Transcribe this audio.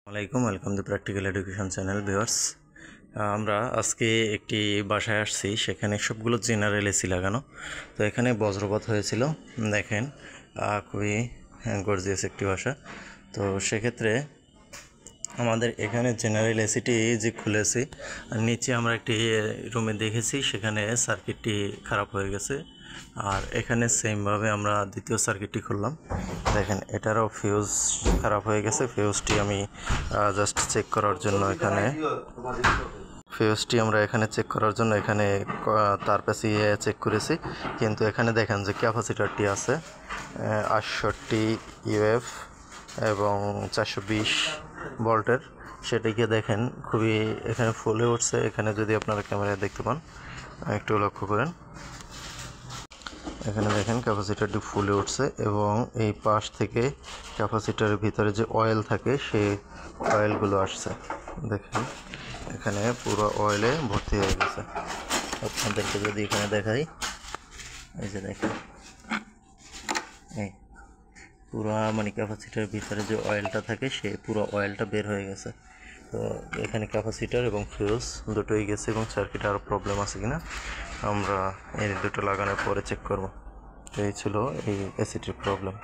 আসসালামাইকুম, welcome to practical education channel viewers. আমরা আজকে একটি বাসায় আসছি, সেখানে সবগুলো জেনারেল এসি লাগানো। তো এখানে বজ্রপাত হয়েছিল, দেখেন খুবই গর্জিয়াস একটি বাসা। তো সেক্ষেত্রে আমাদের এখানে জেনারেল এসিটি যে খুলেছি, আর নিচে আমরা একটি রুমে দেখেছি সেখানে সার্কিটটি খারাপ হয়ে গেছে। আর এখানে সেমভাবে আমরা দ্বিতীয় সার্কিটটি খুললাম, দেখেন এটারও ফিউজ খারাপ হয়ে গেছে। ফিউজটি আমি জাস্ট চেক করার জন্য এখানে চেক করার জন্য এখানে তার পেঁচিয়ে চেক করেছি, কিন্তু এখানে দেখেন যে ক্যাপাসিটারটি আছে 68 ইউএফ এবং 420 ভোল্টের, সেটিকে দেখেন খুবই এখানে ফুলে উঠছে। এখানে যদি আপনারা ক্যামেরায় দেখতে পান, একটু লক্ষ্য করেন, এখানে দেখেন ক্যাপাসিটারটি ফুলে উঠছে এবং এই পাশ থেকে ক্যাপাসিটারের ভিতরে যে অয়েল থাকে সেই অয়েলগুলো আসছে। দেখেন এখানে পুরো অয়েলে ভর্তি হয়ে গেছে। আপনাদেরকে যদি এখানে দেখাই, এই যে দেখেন এই পুরো মানে ক্যাপাসিটারের ভিতরে যে অয়েলটা থাকে সেই পুরো অয়েলটা বের হয়ে গেছে। তো এখানে ক্যাপাসিটার এবং ফিউজ দুটোই গেছে, এবং সার্কিটে আরও প্রবলেম আছে কিনা আমরা এই দুটো লাগানোর পরে চেক করব। এই ছিল এই এসিটির প্রবলেম।